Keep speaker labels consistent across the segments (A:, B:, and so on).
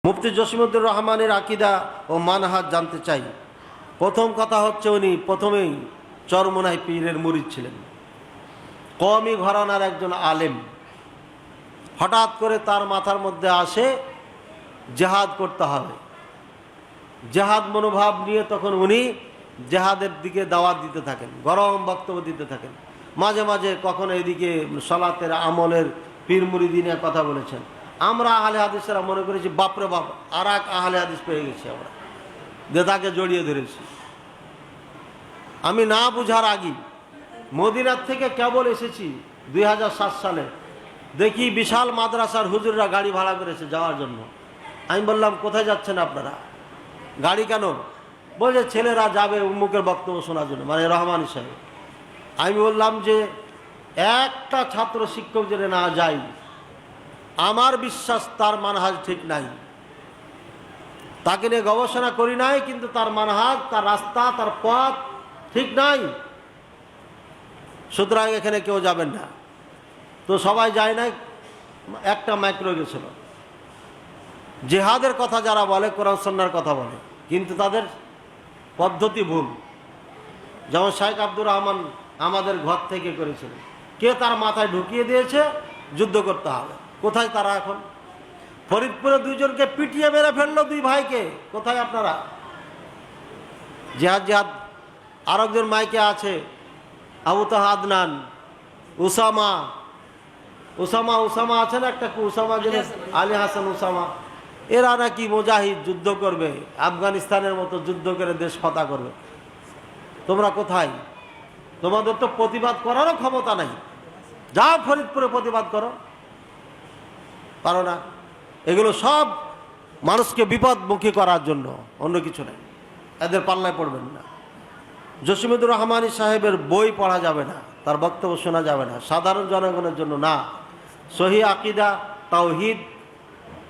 A: মুফতি জসিমউদ্দিন রহমানের আকীদা ও মানহাজ জানতে চাই। প্রথম কথা হচ্ছে, উনি প্রথমেই চরমোনাই পীরের মুরিদ ছিলেন, কওমি ঘরানার একজন আলেম। হঠাৎ করে তার মাথার মধ্যে আসে জেহাদ করতে হবে। জেহাদ মনোভাব নিয়ে তখন উনি জেহাদের দিকে দাওয়াত দিতে থাকেন, গরম বক্তব্য দিতে থাকেন। মাঝে মাঝে কখনো এদিকে সালাতের আমলের পীর মুরিদিনের কথা বলেছেন। আমরা আহলে হাদিসেরা মনে করেছি বাপরে বাপ, আর এক আহলে হাদিস পেয়ে গেছি আমরা, যে তাকে জড়িয়ে ধরেছি। আমি না বুঝার আগেই মদিনার থেকে কেবল এসেছি 2007 সালে, দেখি বিশাল মাদ্রাসার হুজুররা গাড়ি ভাড়া করেছে যাওয়ার জন্য। আমি বললাম, কোথায় যাচ্ছেন আপনারা? গাড়ি কেন? বলছে ছেলেরা যাবে উম্মুকের বক্তব্য শোনার জন্য, মানে রহমানী সাহেব। আমি বললাম যে একটা ছাত্র শিক্ষক যদি না যায়, আমার বিশ্বাস তার মানহাজ ঠিক নাই। তাকে নিয়ে গবেষণা করি নাই, কিন্তু তার মানহাজ, তার রাস্তা, তার পথ ঠিক নাই। সুতরাং এখানে কেউ যাবেন না। তো সবাই যায় নাই, একটা মাইক্রো গেছিল। জেহাদের কথা যারা বলে, কোরআন সুন্নাহর কথা বলে, কিন্তু তাদের পদ্ধতি ভুল। যেমন শাইখ আব্দুর রহমান আমাদের ঘর থেকে করেছিলেন, কে তার মাথায় ঢুকিয়ে দিয়েছে যুদ্ধ করতে হবে। কোথায় তারা এখন? ফরিদপুরে দুইজনকে পিটিয়ে মেরে ফেললো, দুই ভাইকে। কোথায় আপনারা? জিহাদ জিহাদ। আর একজন মাইকে আছে আবু তাহা আদনান, উসামা উসামা উসামা আছে না একটা, উসামা যিনি আলী হাসান উসামা, এরা নাকি মুজাহিদ, যুদ্ধ করবে, আফগানিস্তানের মতো যুদ্ধ করে দেশ ফাতা করবে। তোমরা কোথায়? তোমাদের তো প্রতিবাদ করারও ক্ষমতা নাই। যাও ফরিদপুরে প্রতিবাদ করো, পারো না। এগুলো সব মানুষকে বিপদমুখী করার জন্য, অন্য কিছু নেই। এদের পাল্লায় পড়বেন না। জসিমউদ্দিন রহমানী সাহেবের বই পড়া যাবে না, তার বক্তব্য শোনা যাবে না, সাধারণ জনগণের জন্য না। সহি আকীদা, তাওহীদ,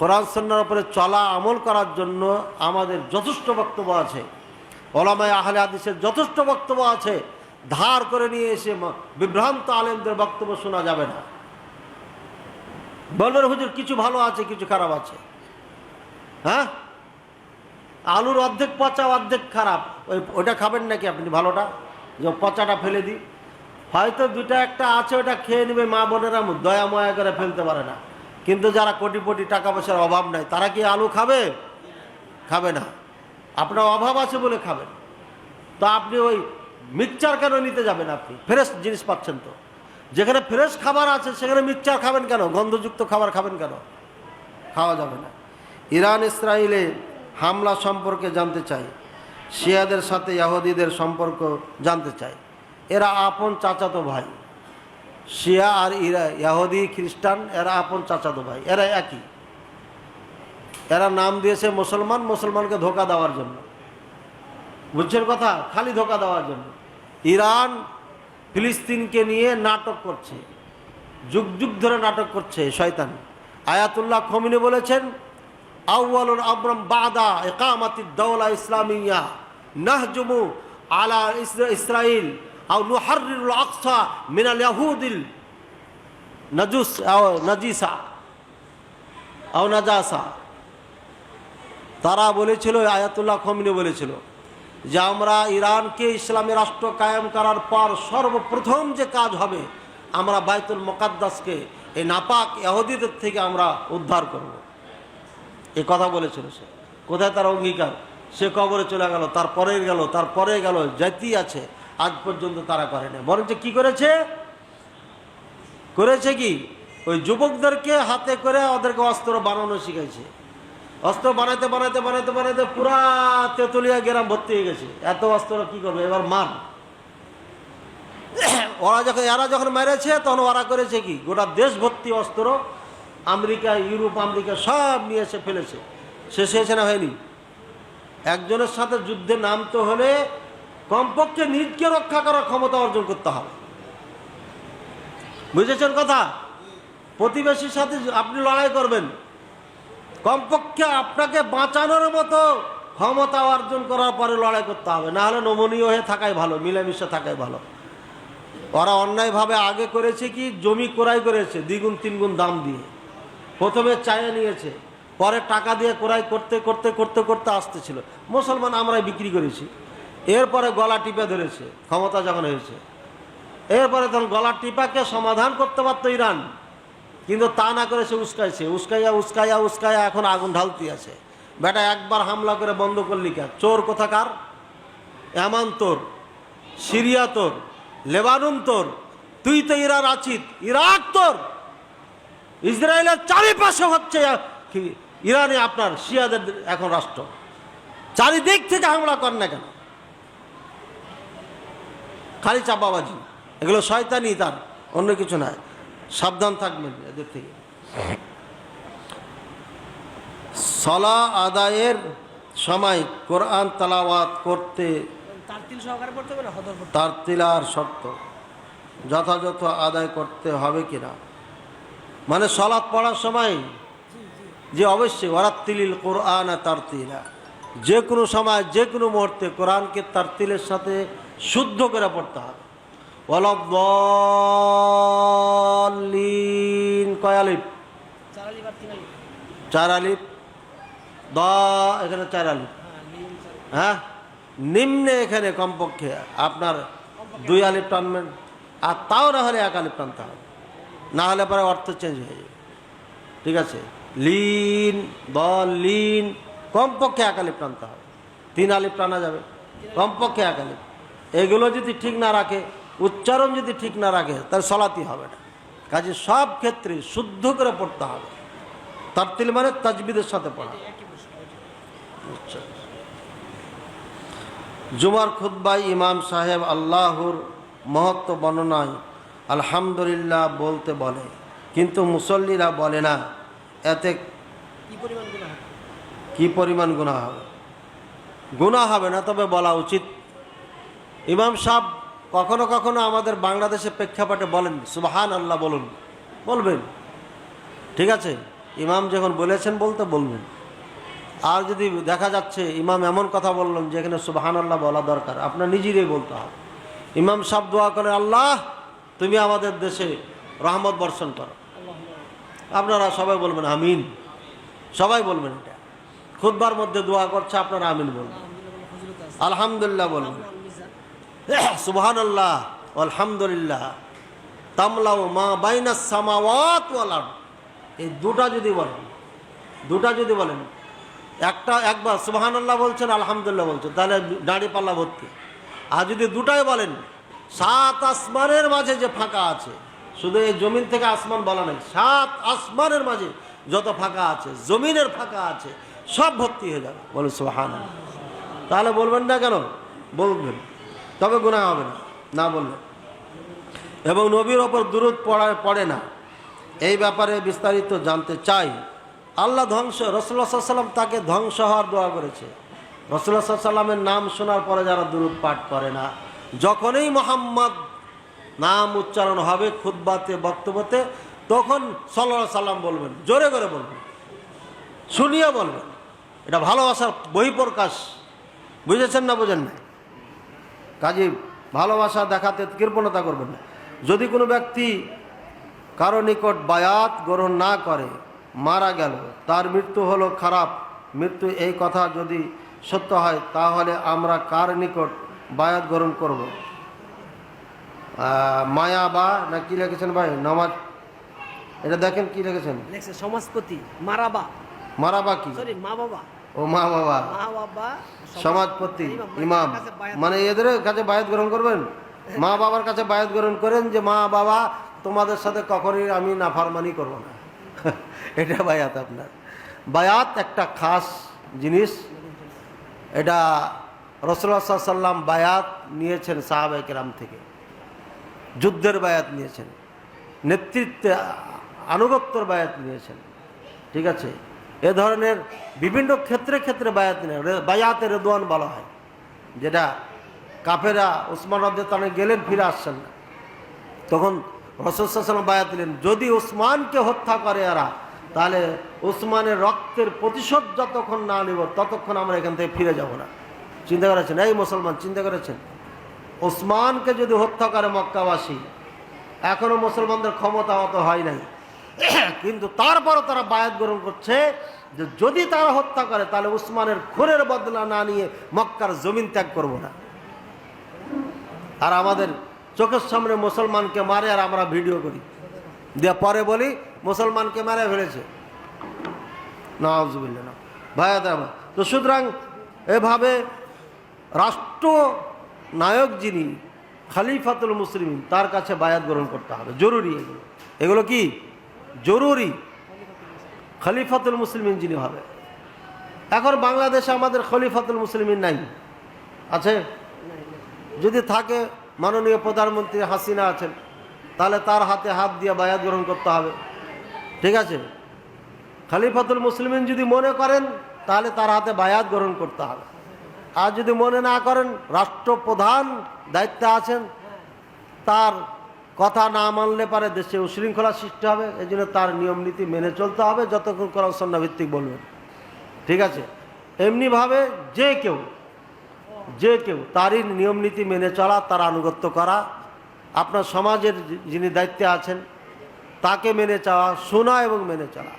A: কোরআন সুন্নাহর উপরে চলা, আমল করার জন্য আমাদের যথেষ্ট বক্তব্য আছে। ওলামায়ে আহলে হাদিসের যথেষ্ট বক্তব্য আছে। ধার করে নিয়ে এসে বিভ্রান্ত আলেমদের বক্তব্য শোনা যাবে না। বলবেন হুজুর কিছু ভালো আছে, কিছু খারাপ আছে। হ্যাঁ, আলুর অর্ধেক পচা অর্ধেক খারাপ, ওইটা খাবেন নাকি আপনি? ভালোটা যে পচাটা ফেলে দিই, হয়তো দুটা একটা আছে, ওটা খেয়ে নেবে মা বোনেরা, দয়া ময়া করে ফেলতে পারে না। কিন্তু যারা কোটি টাকা পয়সার অভাব নাই, তারা কি আলু খাবে? খাবে না। আপনার অভাব আছে বলে খাবেন। তো আপনি ওই মিক্সচার কেন নিতে যাবেন? আপনি ফ্রেশ জিনিস পাচ্ছেন তো। যেখানে ফ্রেশ খাবার আছে সেখানে মিক্সচার খাবেন কেন? গন্ধযুক্ত খাবার খাবেন কেন? খাওয়া যাবে না। ইরান ইসরায়েলে হামলা সম্পর্কে জানতে চাই। শিয়াদের সাথে ইহুদিদের সম্পর্ক জানতে চাই। এরা আপন চাচাতো ভাই। শিয়া আর ইহুদি খ্রিস্টান, এরা আপন চাচাতো ভাই, এরা একই। এরা নাম দিয়েছে মুসলমান, মুসলমানকে ধোকা দেওয়ার জন্য। বুঝছেন কথা? খালি ধোকা দেওয়ার জন্য। ইরান ফিলিস্তিনকে নিয়ে নাটক করছে, যুগ যুগ ধরে নাটক করছে শয়তান। আয়াতুল্লাহ খমিনি বলেছেন, আউয়ালুল আমরম বাদা ইকামাতিদ দাওলা ইসলামিয়া নাহজুমু আলা ইসরাইল আও নুহাররিরুল আকসা মিনাল ইয়াহুদিল নাজুস আও নাজিসা আও নাজাসা। তারা বলেছিল, আয়াতুল্লাহ খমিনি বলেছিল যে আমরা ইরানকে ইসলামী রাষ্ট্র কায়েম করার পর সর্বপ্রথম যে কাজ হবে, আমরা বাইতুল মুকাদ্দাসকে এই নাপাক ইহুদিদের থেকে আমরা উদ্ধার করব। এই কথা বলেছিল সে। কোথায় তার অঙ্গীকার? সে কবরে চলে গেল, তারপরে গেল, জাতি আছে, আজ পর্যন্ত তারা করে না। বরঞ্চ কি করেছে কি, ওই যুবকদেরকে হাতে করে ওদেরকে অস্ত্র বানানো শিখাইছে। অস্ত্র বানাইতে বানাইতে বানাইতে বানাইতে পুরা তেঁতুলিয়া গ্রাম ভর্তি হয়ে গেছে। এত অস্ত্র কি করবে? এবার মার। এরা যখন মেরেছে তখন ওরা করেছে কি, গোটা দেশ ভর্তি অস্ত্র আমেরিকা, ইউরোপ, আমেরিকা সব নিয়ে এসে ফেলেছে। শেষ হয়েছে না? হয়নি। একজনের সাথে যুদ্ধে নামতে হলে কমপক্ষে নিজকে রক্ষা করার ক্ষমতা অর্জন করতে হবে। বুঝেছেন কথা? প্রতিবেশীর সাথে আপনি লড়াই করবেন, কমপক্ষে আপনাকে বাঁচানোর মতো ক্ষমতা অর্জন করার পরে লড়াই করতে হবে। না হলে নমনীয় হয়ে থাকাই ভালো, মিলেমিশে থাকাই ভালো। ওরা অন্যায়ভাবে আগে করেছে কি, জমি ক্রয় করেছে দ্বিগুণ তিনগুণ দাম দিয়ে। প্রথমে চায়ে নিয়েছে, পরে টাকা দিয়ে ক্রয় করতে করতে করতে করতে আসতেছিল, মুসলমান আমরাই বিক্রি করেছি। এরপরে গলা টিপে ধরেছে ক্ষমতা যখন হয়েছে, এরপরে তখন গলা টিপাকে সমাধান করতে পারতো ইরান, কিন্তু তা না করে সে উস্কাইছে, উস্কাইয়া উস্কাইয়া উস্কাইয়া এখন আগুন ঢালতে আছে। বেটা একবার হামলা করে বন্ধ করলি কে? চোর কোথাকার, এমান তোর, সিরিয়া তোর, লেবানন তোর, তুই তো ইরান আছিস, ইরাক তোর, ইসরায়েলের চারিপাশে হচ্ছে ইরানে আপনার শিয়াদের এখন রাষ্ট্র, চারিদিক থেকে হামলা কর না কেন? খালি চাপাবাজি, এগুলো শয়তানি, তার অন্য কিছু নয়। সাবধান থাকবেন এদের থেকে। সালা আদায়ের সময় কোরআন তেলাওয়াত করতে তারতিলার শর্ত যথাযথ আদায় করতে হবে কিনা, মানে সালাত পড়ার সময় যে অবশ্যই ওয়ারাত্তিলিল কোরআন তারতিলা, যে কোনো সময় যে কোনো মুহূর্তে কোরআনকে তারতিলের সাথে শুদ্ধ করে পড়তে হবে। ওয়ালাদ্দাল্লিন কয় আলিফ? 4 আলিফ। দ এখানে 4 আলিফ, হ্যাঁ। নিম্নে এখানে কমপক্ষে আপনার 2 আলিফ টানবেন, আর তাও না হলে 1 আলিফ টানতে হবে, না হলে পরে অর্থ চেঞ্জ হয়ে যাবে। ঠিক আছে, লিন লিন কমপক্ষে 1 আলিফ টানতে হবে, 3 আলিফ টানা যাবে, কমপক্ষে 1 আলিফ। এগুলো যদি ঠিক না রাখে, উচ্চারণ যদি ঠিক না রাখে, তাহলে সলাতি হবে না। কাজে সব ক্ষেত্রে শুদ্ধ করে পড়তে হবে। তারতিল মানে তাজবিদের সাথে পড়া। জুমার খুতবায় ইমাম সাহেব আল্লাহর মহত্ব বর্ণনায় আলহামদুলিল্লাহ বলতে বলে, কিন্তু মুসল্লিরা বলে না, এতে কি পরিমাণ গুনাহ হবে? গুনাহ হবে না, তবে বলা উচিত। ইমাম সাহেব কখনো কখনো আমাদের বাংলাদেশের প্রেক্ষাপটে বলেন সুবহান আল্লাহ বলবেন, ঠিক আছে, ইমাম যখন বলেছেন বলতে বলবেন। আর যদি দেখা যাচ্ছে ইমাম এমন কথা বললেন যেখানে সুবহান আল্লাহ বলা দরকার, আপনার নিজেরই বলতে হবে। ইমাম সাহেব দোয়া করে, আল্লাহ তুমি আমাদের দেশে রহমত বর্ষণ করো, আপনারা সবাই বলবেন আমিন, সবাই বলবেন। এটা খুতবার মধ্যে দোয়া করছে, আপনারা আমিন বলবেন, আলহামদুলিল্লাহ বলবেন, সুবহানাল্লাহ আলহামদুলিল্লাহ তামলাউ মা বাইনাস সামাওয়াত ওয়াল আরদ। এই দুটা যদি বলেন, একবার সুবহানাল্লাহ বলছেন, আলহামদুলিল্লাহ বলছেন, তাহলে দাঁড়ি পাল্লা ভর্তি। আর যদি দুটাই বলেন, 7 আসমানের মাঝে যে ফাঁকা আছে, শুধু এই জমিন থেকে আসমান বলা নাই, 7 আসমানের মাঝে যত ফাঁকা আছে, জমিনের ফাঁকা আছে, সব ভর্তি হয়ে যাবে, বলে সুবহানাল্লাহ। তাহলে বলবেন না কেন? বলবেন, তবে গুনাহ হবে না বললে। এবং নবীর ওপর দুরূদ পড়ে না, এই ব্যাপারে বিস্তারিত জানতে চাই। আল্লাহ রাসূলুল্লাহ সাল্লাল্লাহু আলাইহি ওয়াসাল্লাম তাকে ধ্বংস হওয়ার দোয়া করেছে। রাসূলুল্লাহ সাল্লাল্লাহু আলাইহি ওয়াসাল্লামের নাম শোনার পরে যারা দুরূদ পাঠ করে না, যখনই মুহাম্মদ নাম উচ্চারণ হবে খুতবাতে, বক্তব্যতে, তখন সাল্লাল্লাহু আলাইহি ওয়াসাল্লাম বলবেন, জোরে করে বলবেন, শুনিয়ে বলবেন। এটা ভালোবাসার বহিঃপ্রকাশ, বুঝেছেন না বুঝেন না? কাজে ভালোবাসা দেখাতে কৃপণতা করবেন না। যদি কোনো ব্যক্তি কারো নিকট বায়াত গ্রহণ না করে মারা গেল, তার মৃত্যু হলো খারাপ মৃত্যু, এই কথা যদি সত্য হয়, তাহলে আমরা কার নিকট বায়াত গ্রহণ করব? মায়া বা না কি লিখেছেন ভাই? নামাজ, এটা দেখেন কি লিখেছেন,
B: সমাজপতি
A: মারাবা কি?
B: মা বাবা,
A: ও মা বাবা, সমাজপতি, ইমাম, মানে এদের কাছে বায়াত গ্রহণ করবেন? মা বাবার কাছে বায়াত গ্রহণ করেন যে মা বাবা তোমাদের সাথে কখনই আমি নাফরমানি করব না। এটা বায়াত। আপনার বায়াত একটা খাস জিনিস। এটা রাসূলুল্লাহ সাল্লাল্লাহু আলাইহি ওয়াসাল্লাম বায়াত নিয়েছেন সাহাবায়ে কেরাম থেকে, যুদ্ধের বায়াত নিয়েছেন, নেতৃত্বে আনুগত্যর বায়াত নিয়েছেন, ঠিক আছে। এ ধরনের বিভিন্ন ক্ষেত্রে বায়াত নেয়, বায়াতে রিদওয়ান বলা হয়, যেটা কাফেরা উসমান রাদিয়াল্লাহু আনহু গেলেন, ফিরে আসছেন না, তখন রাসূল সাল্লাল্লাহু আলাইহি ওয়াসাল্লাম বায়াত দিলেন, যদি উসমানকে হত্যা করে এরা, তাহলে উসমানের রক্তের প্রতিশোধ যতক্ষণ না নিব ততক্ষণ আমরা এখান থেকে ফিরে যাব না। চিন্তা করেছেন? এই মুসলমান চিন্তা করেছেন, উসমানকে যদি হত্যা করে মক্কাবাসী, এখনও মুসলমানদের ক্ষমতা অত হয় নাই, কিন্তু তারপরও তারা বায়াত গ্রহণ করছে যে যদি তারা হত্যা করে তাহলে উসমানের খুনের বদলা না নিয়ে মক্কার জমিন ত্যাগ করব না। আর আমাদের চোখের সামনে মুসলমানকে মারে আর আমরা ভিডিও করি, দিয়ে পরে বলি মুসলমানকে মারে ফেলেছে। নাউজুবিল্লাহ না ভাইয়াতে আমার। তো সুতরাং এভাবে রাষ্ট্র নায়ক যিনি খলিফাতুল মুসলিমিন, তার কাছে বায়াত গ্রহণ করতে হবে, জরুরি। এগুলো এগুলো কি জরুরি? খলিফাতুল মুসলিমিন যিনি হবে। এখন বাংলাদেশে আমাদের খলিফাতুল মুসলিমিন নাই, আছে? যদি থাকে মাননীয় প্রধানমন্ত্রী হাসিনা আছেন, তাহলে তার হাতে হাত দিয়ে বায়াত গ্রহণ করতে হবে, ঠিক আছে? খলিফাতুল মুসলিমিন যদি মনে করেন তাহলে তার হাতে বায়াত গ্রহণ করতে হবে। আর যদি মনে না করেন, রাষ্ট্রপ্রধান দায়িত্বে আছেন, তার কথা না মানলে পারে দেশে উশৃঙ্খলা সৃষ্টি হবে। এই জন্য তার নিয়ম নীতি মেনে চলতে হবে, যতক্ষণ কোরআন সুন্নাহ ভিত্তিক বলবেন, ঠিক আছে? এমনিভাবে যে কেউ তারই নিয়ম নীতি মেনে চলা, তার আনুগত্য করা, আপনার সমাজের যিনি দায়িত্বে আছেন তাকে মেনে চলা, শোনা এবং মেনে চলা।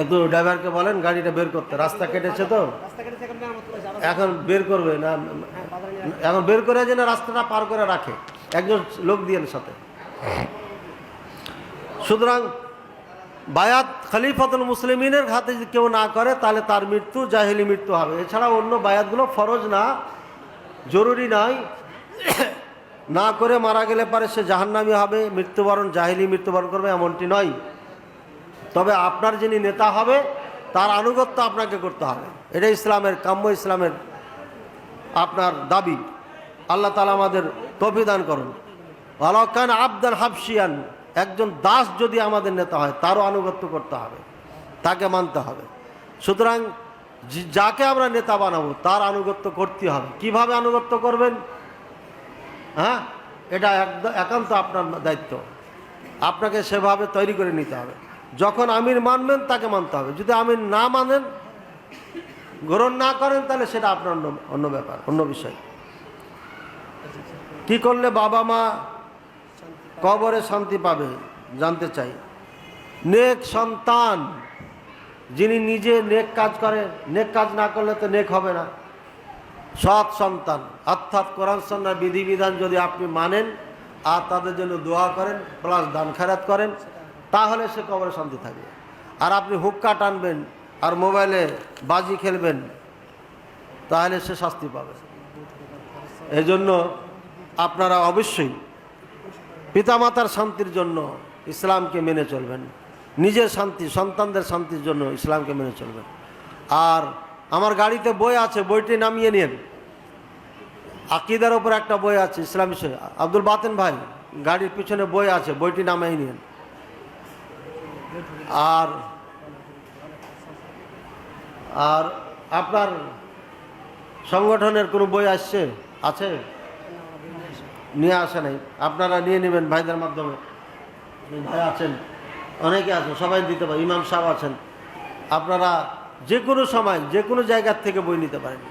A: একটু ড্রাইভারকে বলেন গাড়িটা বের করতে, রাস্তা কেটেছে তো এখন বের করবে না, এখন বের করে যেন রাস্তাটা পার করে রাখে, একজন লোক দিয়ে সাথে। সুতরাং বায়াত খলিফাতুল মুসলিমিনের হাতে যদি কেউ না করে তাহলে তার মৃত্যু জাহেলি মৃত্যু হবে। এছাড়া অন্য বায়াতগুলো ফরজ না, জরুরি নয়। না করে মারা গেলে পারে সে জাহান্নামী হবে, মৃত্যুবরণ জাহেলি মৃত্যুবরণ করবে এমনটি নয়। তবে আপনার যিনি নেতা হবে তার আনুগত্য আপনাকে করতে হবে, এটা ইসলামের কাম্য, ইসলামের আপনার দাবি। আল্লাহ তাআলা আমাদের তৌফিক দান করুন। ওয়ালাউ কানা আবদান হাবশিয়ান, একজন দাস যদি আমাদের নেতা হয় তারও আনুগত্য করতে হবে, তাকে মানতে হবে। সুতরাং যাকে আমরা নেতা বানাবো তার আনুগত্য করতে হবে। কিভাবে আনুগত্য করবেন? হ্যাঁ, এটা একান্ত আপনার দায়িত্ব, আপনাকে সেভাবে তৈরি করে নিতে হবে। যখন আমির মানবেন তাকে মানতে হবে, যদি আমির না মানেন, গ্রহণ না করেন, তাহলে সেটা আপনার অন্য ব্যাপার, অন্য বিষয়। কি করলে বাবা মা কবরে শান্তি পাবে জানতে চাই। নেক সন্তান, যিনি নিজে নেক কাজ করে, নেক কাজ না করলে তো নেক হবে না। সৎ সন্তান অর্থাৎ কোরআন সুন্নাহর বিধিবিধান যদি আপনি মানেন আর তাদের জন্য দোয়া করেন প্লাস দান খেরাত করেন, তাহলে সে কবরে শান্তি থাকবে। আর আপনি হুক্কা টানবেন আর মোবাইলে বাজি খেলবেন, তাহলে সে শাস্তি পাবে। এই জন্য আপনারা অবশ্যই পিতামাতার শান্তির জন্য ইসলামকে মেনে চলবেন, নিজের শান্তি, সন্তানদের শান্তির জন্য ইসলামকে মেনে চলবেন। আর আমার গাড়িতে বই আছে, বইটি নামিয়ে নিন। আকীদার ওপর একটা বই আছে, ইসলাম বিষয়, আব্দুল বাতেন ভাই, গাড়ির পিছনে বই আছে, বইটি নামিয়ে নিন। আর আর আপনার সংগঠনের কোনো বই আছে? নিয়ে আসে নাই, আপনারা নিয়ে নেবেন ভাইদের মাধ্যমে। ভাই আছেন, অনেকে আছেন, সবাই দিতে পারে, ইমাম সাহেব আছেন। আপনারা যে কোনো সময় যে কোনো জায়গার থেকে বই নিতে পারেন।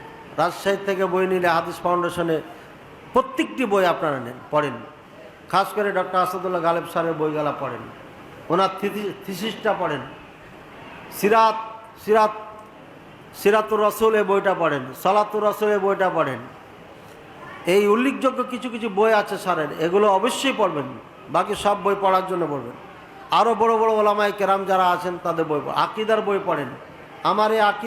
A: রাজশাহী থেকে বই নিলে হাদিস ফাউন্ডেশনে প্রত্যেকটি বই আপনারা নেন, পড়েন। খাস করে ডক্টর আসাদুল্লাহ গালেব স্যারের বইগুলা পড়েন, ওনার থিসিসটা পড়েন। সিরাতুর রসুল এই বইটা পড়েন, সালাতুর রসুল এই বইটা পড়েন। এই উল্লেখযোগ্য কিছু কিছু বই আছে স্যারের, এগুলো অবশ্যই পড়বেন। বাকি সব বই পড়ার জন্য পড়বেন। আরও বড় বড় ওলামায়ে কেরাম যারা আছেন তাদের বই, আকীদার বই পড়েন। আমার এই